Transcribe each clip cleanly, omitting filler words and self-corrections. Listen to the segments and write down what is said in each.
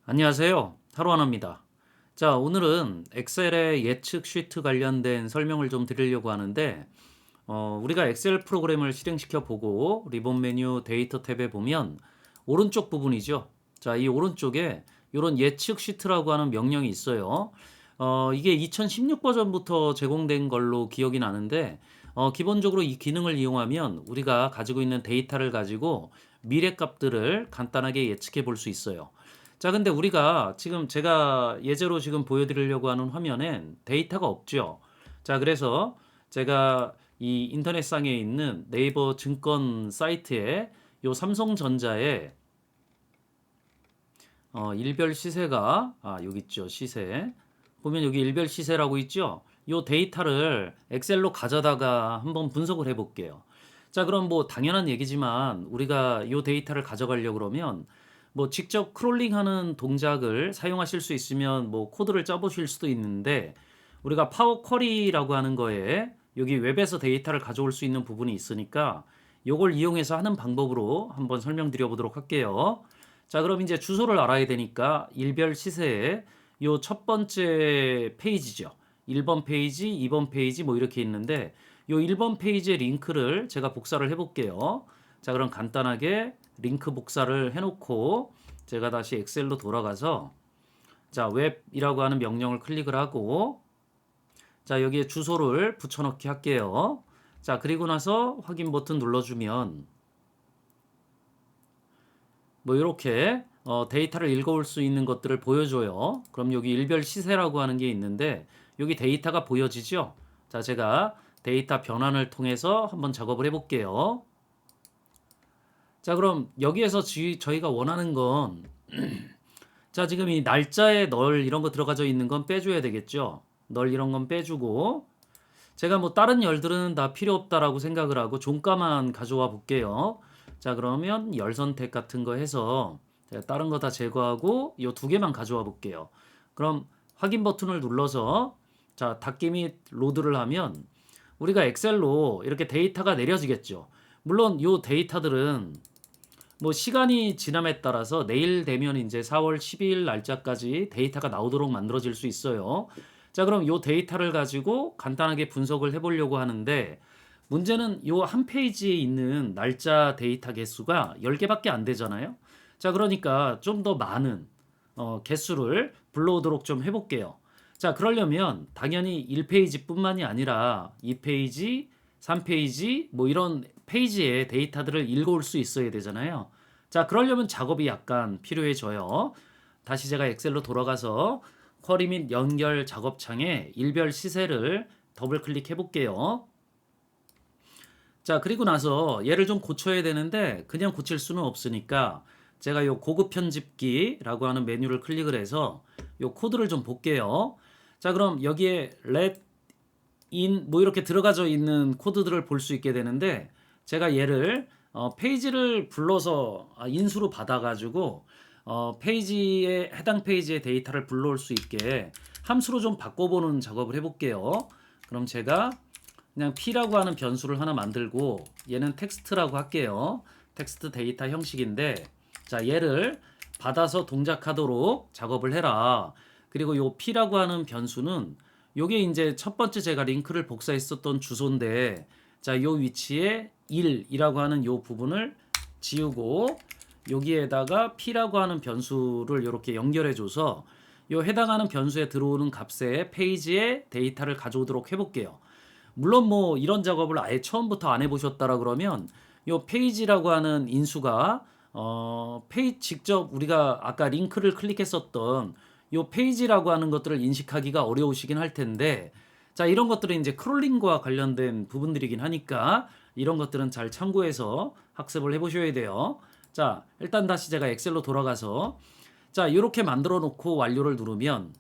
안녕하세요. 하루하나입니다. 자, 오늘은 엑셀의 예측 시트 관련된 설명을 좀 드리려고 하는데, 우리가 엑셀 프로그램을 실행시켜 보고 리본 메뉴 데이터 탭에 보면 오른쪽 부분이죠. 자, 이 오른쪽에 이런 예측 시트라고 하는 명령이 있어요. 이게 2016 버전부터 제공된 걸로 기억이 나는데, 기본적으로 이 기능을 이용하면 우리가 가지고 있는 데이터를 가지고 미래 값들을 간단하게 예측해 볼 수 있어요. 자, 근데 우리가 지금 제가 예제로 지금 보여드리려고 하는 화면엔 데이터가 없죠. 자, 그래서 제가 이 인터넷상에 있는 네이버 증권 사이트에 요 삼성전자의 일별 시세가 여기 있죠. 시세. 보면 여기 일별 시세라고 있죠. 요 데이터를 엑셀로 가져다가 한번 분석을 해 볼게요. 자, 그럼 뭐 당연한 얘기지만 우리가 요 데이터를 가져가려고 그러면 뭐 직접 크롤링하는 동작을 사용하실 수 있으면 뭐 코드를 짜 보실 수도 있는데, 우리가 파워 쿼리라고 하는 거에 여기 웹에서 데이터를 가져올 수 있는 부분이 있으니까 요걸 이용해서 하는 방법으로 한번 설명드려 보도록 할게요. 자, 그럼 이제 주소를 알아야 되니까 일별 시세에 요 첫 번째 페이지죠. 1번 페이지, 2번 페이지 뭐 이렇게 있는데, 요 1번 페이지의 링크를 제가 복사를 해 볼게요. 자, 그럼 간단하게 링크 복사를 해 놓고 제가 다시 엑셀로 돌아가서 자, 웹이라고 하는 명령을 클릭을 하고 자, 여기에 주소를 붙여 넣기 할게요. 자, 그리고 나서 확인 버튼 눌러주면 뭐 이렇게 데이터를 읽어올 수 있는 것들을 보여줘요. 그럼 여기 일별 시세라고 하는 게 있는데 여기 데이터가 보여지죠? 자, 제가 데이터 변환을 통해서 한번 작업을 해볼게요. 자, 그럼 여기에서 저희가 원하는 건 자, 지금 이 날짜에 널 이런 거 들어가져 있는 건 빼줘야 되겠죠? 널 이런 건 빼주고 제가 뭐 다른 열들은 다 필요 없다라고 생각을 하고 종가만 가져와 볼게요. 자, 그러면 열 선택 같은 거 해서 제가 다른 거 다 제거하고 이 두 개만 가져와 볼게요. 그럼 확인 버튼을 눌러서 자, 닫기 및 로드를 하면 우리가 엑셀로 이렇게 데이터가 내려지겠죠. 물론 이 데이터들은 뭐 시간이 지남에 따라서 내일 되면 이제 4월 12일 날짜까지 데이터가 나오도록 만들어질 수 있어요. 자, 그럼 이 데이터를 가지고 간단하게 분석을 해보려고 하는데, 문제는 이 한 페이지에 있는 날짜 데이터 개수가 10개밖에 안 되잖아요. 자, 그러니까 좀 더 많은 개수를 불러오도록 좀 해볼게요. 자, 그러려면 당연히 1페이지뿐만이 아니라 2페이지, 3페이지 뭐 이런 페이지의 데이터들을 읽어올 수 있어야 되잖아요. 자, 그러려면 작업이 약간 필요해져요. 다시 제가 엑셀로 돌아가서 쿼리 및 연결 작업창에 일별 시세를 더블 클릭해 볼게요. 자, 그리고 나서 얘를 좀 고쳐야 되는데 그냥 고칠 수는 없으니까 제가 요 고급 편집기라고 하는 메뉴를 클릭을 해서 요 코드를 좀 볼게요. 자, 그럼 여기에 let in 뭐 이렇게 들어가져 있는 코드들을 볼 수 있게 되는데, 제가 얘를 페이지를 불러서 인수로 받아가지고 페이지에 해당 페이지의 데이터를 불러올 수 있게 함수로 좀 바꿔보는 작업을 해볼게요. 그럼 제가 그냥 p라고 하는 변수를 하나 만들고 얘는 텍스트라고 할게요. 텍스트 데이터 형식인데 자, 얘를 받아서 동작하도록 작업을 해라. 그리고 요 p라고 하는 변수는 요게 이제 첫 번째 제가 링크를 복사했었던 주소인데, 자, 요 위치에 1이라고 하는 요 부분을 지우고 여기에다가 p라고 하는 변수를 이렇게 연결해 줘서 요 해당하는 변수에 들어오는 값의 페이지에 데이터를 가져오도록 해볼게요. 물론 뭐 이런 작업을 아예 처음부터 안 해보셨다라 그러면 요 페이지라고 하는 인수가 페이지 직접 우리가 아까 링크를 클릭했었던 요 페이지라고 하는 것들을 인식하기가 어려우시긴 할 텐데, 자, 이런 것들은 이제 크롤링과 관련된 부분들이긴 하니까 이런 것들은 잘 참고해서 학습을 해보셔야 돼요. 자, 일단 다시 제가 엑셀로 돌아가서 자, 이렇게 만들어 놓고 완료를 누르면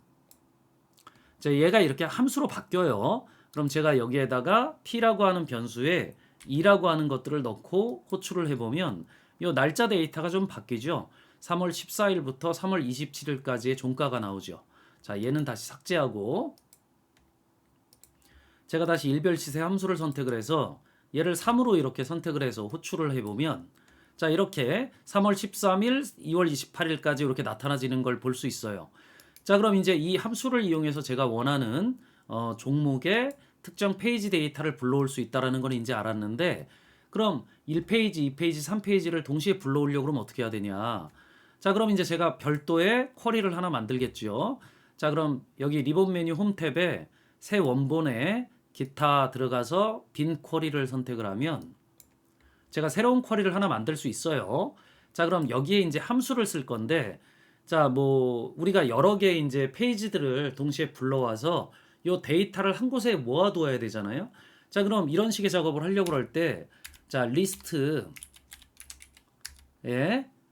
자, 얘가 이렇게 함수로 바뀌어요. 그럼 제가 여기에다가 p라고 하는 변수에 2라고 하는 것들을 넣고 호출을 해보면 이 날짜 데이터가 좀 바뀌죠. 3월 14일부터 3월 27일까지의 종가가 나오죠. 자, 얘는 다시 삭제하고 제가 다시 일별 시세 함수를 선택을 해서 얘를 3으로 이렇게 선택을 해서 호출을 해보면 자, 이렇게 3월 13일, 2월 28일까지 이렇게 나타나지는 걸 볼 수 있어요. 자, 그럼 이제 이 함수를 이용해서 제가 원하는 종목의 특정 페이지 데이터를 불러올 수 있다라는 건 이제 알았는데, 그럼 1페이지, 2페이지, 3페이지를 동시에 불러오려고 그러면 어떻게 해야 되냐? 자, 그럼 이제 제가 별도의 쿼리를 하나 만들겠죠. 자, 그럼 여기 리본 메뉴 홈 탭에 새 원본에 기타 들어가서 빈 쿼리를 선택을 하면 제가 새로운 쿼리를 하나 만들 수 있어요. 자, 그럼 여기에 이제 함수를 쓸 건데, 자, 뭐 우리가 여러 개의 이제 페이지들을 동시에 불러와서 요 데이터를 한 곳에 모아두어야 되잖아요. 자, 그럼 이런 식의 작업을 하려고 할 때, 자, 리스트에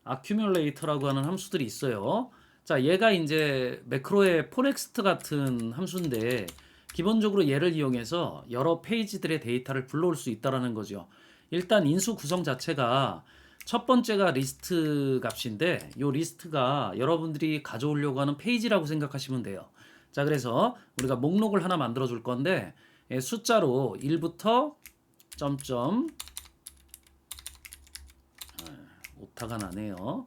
accumulate라고 하는 함수들이 있어요. 자, 얘가 이제 매크로의 포넥스트 같은 함수인데, 기본적으로 얘를 이용해서 여러 페이지들의 데이터를 불러올 수 있다라는 거죠. 일단 인수 구성 자체가 첫 번째가 리스트 값인데, 이 리스트가 여러분들이 가져오려고 하는 페이지라고 생각하시면 돼요. 자, 그래서 우리가 목록을 하나 만들어 줄 건데, 숫자로 1부터 점점 오타가 나네요.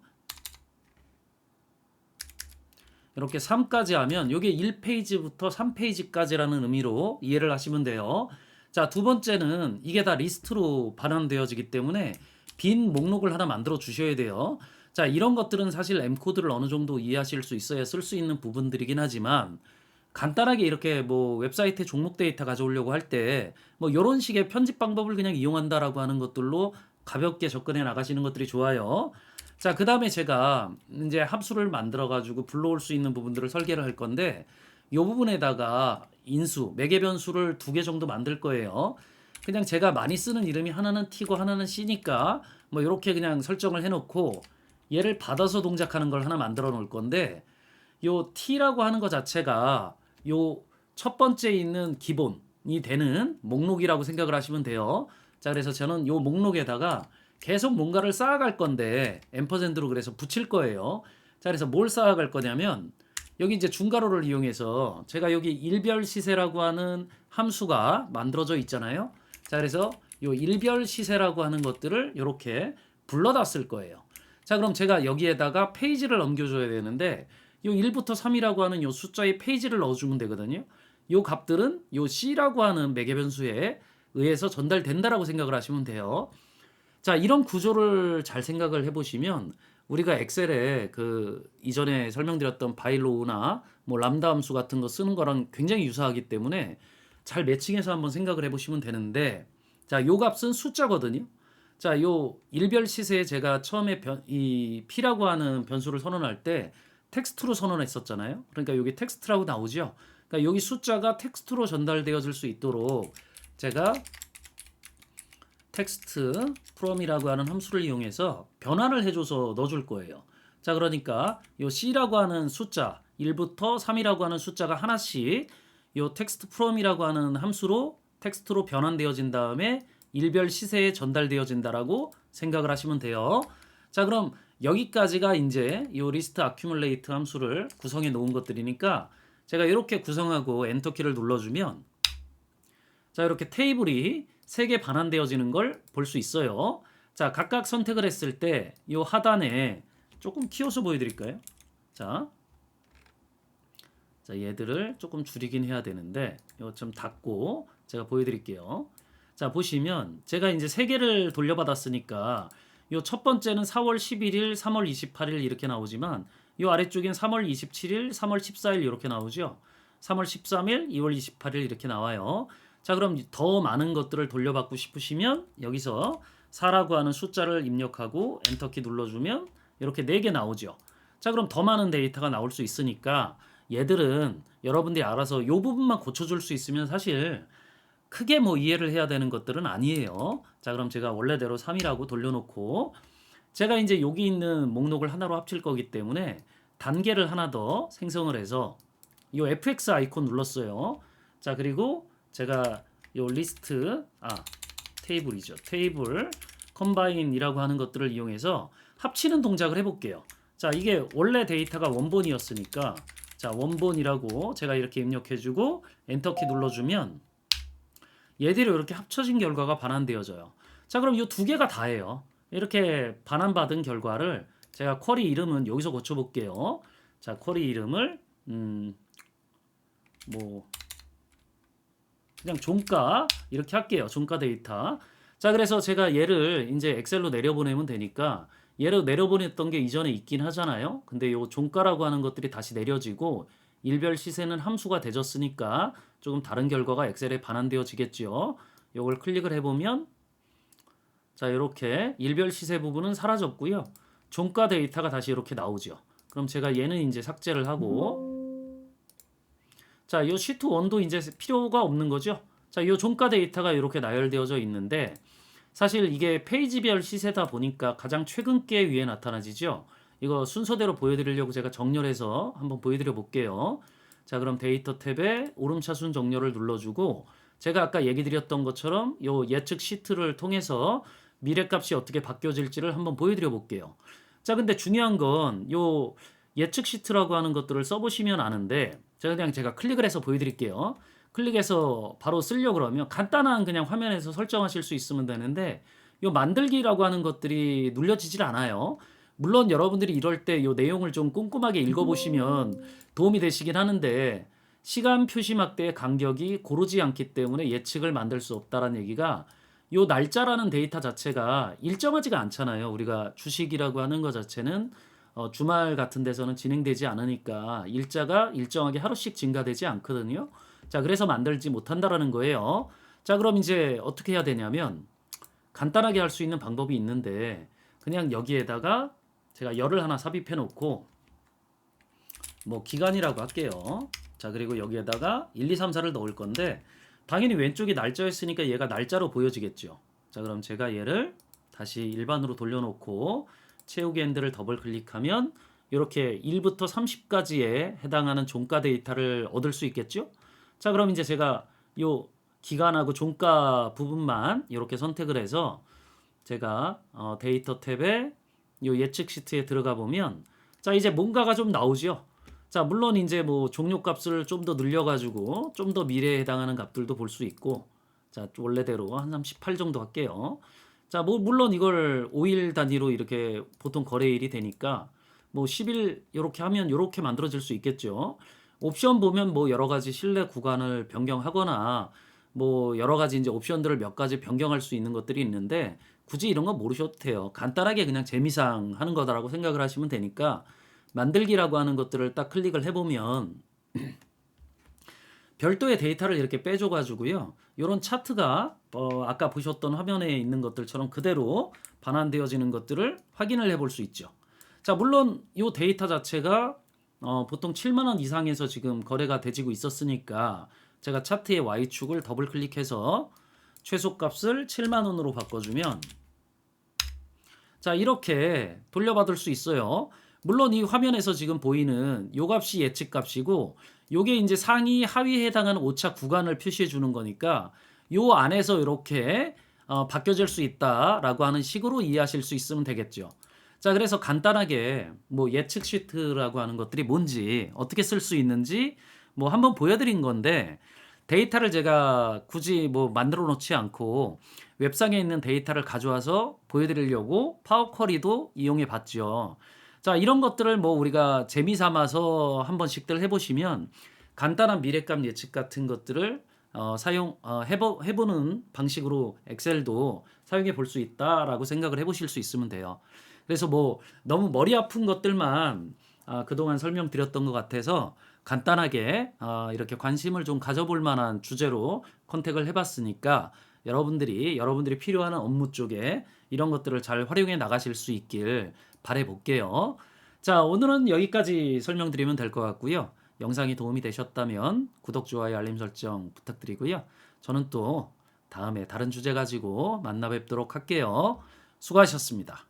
이렇게 3까지 하면 이게 1페이지부터 3페이지까지라는 의미로 이해를 하시면 돼요. 자, 두 번째는 이게 다 리스트로 반환되어지기 때문에 빈 목록을 하나 만들어 주셔야 돼요. 자, 이런 것들은 사실 M코드를 어느 정도 이해하실 수 있어야 쓸 수 있는 부분들이긴 하지만, 간단하게 이렇게 뭐 웹사이트에 종목 데이터 가져오려고 할 때 뭐 이런 식의 편집 방법을 그냥 이용한다라고 하는 것들로 가볍게 접근해 나가시는 것들이 좋아요. 자, 그 다음에 제가 이제 함수를 만들어 가지고 불러올 수 있는 부분들을 설계를 할 건데, 이 부분에다가 인수, 매개 변수를 2개 정도 만들 거예요. 그냥 제가 많이 쓰는 이름이 하나는 T고 하나는 C니까 뭐 이렇게 그냥 설정을 해놓고 얘를 받아서 동작하는 걸 하나 만들어 놓을 건데, 요 T라고 하는 것 자체가 요 첫 번째 있는 기본이 되는 목록이라고 생각을 하시면 돼요. 자, 그래서 저는 요 목록에다가 계속 뭔가를 쌓아갈 건데 앰퍼센드로 그래서 붙일 거예요. 자, 그래서 뭘 쌓아갈 거냐면 여기 이제 중괄호를 이용해서 제가 여기 일별 시세라고 하는 함수가 만들어져 있잖아요. 자, 그래서 요 일별 시세라고 하는 것들을 이렇게 불러다 쓸 거예요. 자, 그럼 제가 여기에다가 페이지를 넘겨줘야 되는데 요 1부터 3이라고 하는 요 숫자의 페이지를 넣어주면 되거든요. 요 값들은 요 C라고 하는 매개 변수에 의해서 전달된다라고 생각을 하시면 돼요. 자, 이런 구조를 잘 생각을 해보시면 우리가 엑셀에 그 이전에 설명드렸던 바이로우나 뭐 람다 함수 같은 거 쓰는 거랑 굉장히 유사하기 때문에 잘 매칭해서 한번 생각을 해보시면 되는데, 자, 요 값은 숫자거든요. 자, 요 일별 시세에 제가 처음에 이 P라고 하는 변수를 선언할 때 텍스트로 선언했었잖아요. 그러니까 여기 텍스트라고 나오죠. 그러니까 여기 숫자가 텍스트로 전달되어질 수 있도록 제가 텍스트 from이라고 하는 함수를 이용해서 변환을 해줘서 넣어줄 거예요. 자, 그러니까 요 C라고 하는 숫자 1부터 3이라고 하는 숫자가 하나씩 요 텍스트 from이라고 하는 함수로 텍스트로 변환되어진 다음에 일별 시세에 전달되어진다라고 생각을 하시면 돼요. 자, 그럼 여기까지가 이제 요 리스트 accumulate 함수를 구성해 놓은 것들이니까 제가 이렇게 구성하고 엔터키를 눌러주면, 자, 이렇게 테이블이 3개 반환되어지는 걸 볼 수 있어요. 자, 각각 선택을 했을 때 이 하단에 조금 키워서 보여드릴까요? 자, 얘들을 조금 줄이긴 해야 되는데 이거 좀 닫고 제가 보여드릴게요. 자, 보시면 제가 이제 3개를 돌려받았으니까 요 첫 번째는 4월 11일, 3월 28일 이렇게 나오지만 요 아래쪽엔 3월 27일, 3월 14일 이렇게 나오죠. 3월 13일, 2월 28일 이렇게 나와요. 자, 그럼 더 많은 것들을 돌려받고 싶으시면 여기서 4라고 하는 숫자를 입력하고 엔터키 눌러주면 이렇게 4개 나오죠. 자, 그럼 더 많은 데이터가 나올 수 있으니까 얘들은 여러분들이 알아서 이 부분만 고쳐줄 수 있으면 사실 크게 뭐 이해를 해야 되는 것들은 아니에요. 자, 그럼 제가 원래대로 3이라고 돌려놓고 제가 이제 여기 있는 목록을 하나로 합칠 거기 때문에 단계를 하나 더 생성을 해서 이 FX 아이콘 눌렀어요. 자, 그리고 제가 요 리스트 테이블이죠. 테이블 컴바인이라고 하는 것들을 이용해서 합치는 동작을 해볼게요. 자, 이게 원래 데이터가 원본이었으니까 자, 원본이라고 제가 이렇게 입력해주고 엔터키 눌러주면 얘들이 이렇게 합쳐진 결과가 반환되어져요. 자, 그럼 이 2개가 다예요. 이렇게 반환받은 결과를 제가 쿼리 이름은 여기서 고쳐볼게요. 자, 쿼리 이름을 뭐 그냥 종가 이렇게 할게요. 종가 데이터. 자, 그래서 제가 얘를 이제 엑셀로 내려보내면 되니까 얘를 내려보냈던 게 이전에 있긴 하잖아요. 근데 요 종가라고 하는 것들이 다시 내려지고 일별 시세는 함수가 되졌으니까 조금 다른 결과가 엑셀에 반환되어지겠죠. 요걸 클릭을 해보면 자, 이렇게 일별 시세 부분은 사라졌고요. 종가 데이터가 다시 이렇게 나오죠. 그럼 제가 얘는 이제 삭제를 하고 자, 이 시트 1도 이제 필요가 없는 거죠. 자, 이 종가 데이터가 이렇게 나열되어져 있는데 사실 이게 페이지별 시세다 보니까 가장 최근 게 위에 나타나지죠. 이거 순서대로 보여드리려고 제가 정렬해서 한번 보여드려 볼게요. 자, 그럼 데이터 탭에 오름차순 정렬을 눌러주고 제가 아까 얘기 드렸던 것처럼 요 예측 시트를 통해서 미래값이 어떻게 바뀌어질지를 한번 보여드려 볼게요. 자, 근데 중요한 건 요 예측 시트라고 하는 것들을 써보시면 아는데 제가 클릭을 해서 보여드릴게요. 클릭해서 바로 쓰려고 그러면 간단한 그냥 화면에서 설정하실 수 있으면 되는데 요 만들기라고 하는 것들이 눌려지질 않아요. 물론 여러분들이 이럴 때 요 내용을 좀 꼼꼼하게 읽어보시면 도움이 되시긴 하는데 시간 표시 막대의 간격이 고르지 않기 때문에 예측을 만들 수 없다라는 얘기가 요 날짜라는 데이터 자체가 일정하지가 않잖아요. 우리가 주식이라고 하는 것 자체는 주말 같은 데서는 진행되지 않으니까 일자가 일정하게 하루씩 증가되지 않거든요. 자, 그래서 만들지 못한다라는 거예요. 자, 그럼 이제 어떻게 해야 되냐면 간단하게 할 수 있는 방법이 있는데 그냥 여기에다가 제가 열을 하나 삽입해 놓고 뭐 기간이라고 할게요. 자, 그리고 여기에다가 1, 2, 3, 4를 넣을 건데 당연히 왼쪽이 날짜였으니까 얘가 날짜로 보여지겠죠. 자, 그럼 제가 얘를 다시 일반으로 돌려놓고 채우기 핸들을 더블 클릭하면 이렇게 1부터 30까지에 해당하는 종가 데이터를 얻을 수 있겠죠. 자, 그럼 이제 제가 요 기간하고 종가 부분만 이렇게 선택을 해서 제가 데이터 탭에 요 예측 시트에 들어가 보면 자, 이제 뭔가가 좀 나오죠. 자, 물론 이제 뭐 종료 값을 좀 더 늘려가지고 좀 더 미래에 해당하는 값들도 볼 수 있고 자, 원래대로 한 38 정도 할게요. 자, 뭐 물론 이걸 5일 단위로 이렇게 보통 거래일이 되니까 뭐 10일 이렇게 하면 이렇게 만들어질 수 있겠죠. 옵션 보면 뭐 여러 가지 신뢰 구간을 변경하거나 뭐 여러 가지 이제 옵션들을 몇 가지 변경할 수 있는 것들이 있는데 굳이 이런 거 모르셔도 돼요. 간단하게 그냥 재미상 하는 거다라고 생각을 하시면 되니까 만들기라고 하는 것들을 딱 클릭을 해보면 별도의 데이터를 이렇게 빼줘가지고요. 이런 차트가 아까 보셨던 화면에 있는 것들처럼 그대로 반환되어지는 것들을 확인을 해볼 수 있죠. 자, 물론 이 데이터 자체가 보통 7만 원 이상에서 지금 거래가 되지고 있었으니까 제가 차트의 Y축을 더블 클릭해서 최소값을 7만 원으로 바꿔주면 자, 이렇게 돌려받을 수 있어요. 물론 이 화면에서 지금 보이는 요 값이 예측 값이고 요게 이제 상위 하위에 해당하는 오차 구간을 표시해 주는 거니까 요 안에서 이렇게 바뀌어질 수 있다라고 하는 식으로 이해하실 수 있으면 되겠죠. 자, 그래서 간단하게 뭐 예측 시트라고 하는 것들이 뭔지 어떻게 쓸 수 있는지 뭐 한번 보여드린 건데 데이터를 제가 굳이 뭐 만들어 놓지 않고 웹상에 있는 데이터를 가져와서 보여드리려고 파워쿼리도 이용해 봤죠. 자, 이런 것들을 뭐 우리가 재미 삼아서 한 번씩들 해보시면 간단한 미래값 예측 같은 것들을 해보는 방식으로 엑셀도 사용해 볼 수 있다라고 생각을 해보실 수 있으면 돼요. 그래서 뭐 너무 머리 아픈 것들만 그동안 설명드렸던 것 같아서 간단하게 이렇게 관심을 좀 가져볼 만한 주제로 컨택을 해봤으니까 여러분들이 필요한 업무 쪽에 이런 것들을 잘 활용해 나가실 수 있길 바라볼게요. 자, 오늘은 여기까지 설명드리면 될 것 같고요. 영상이 도움이 되셨다면 구독, 좋아요, 알림 설정 부탁드리고요. 저는 또 다음에 다른 주제 가지고 만나 뵙도록 할게요. 수고하셨습니다.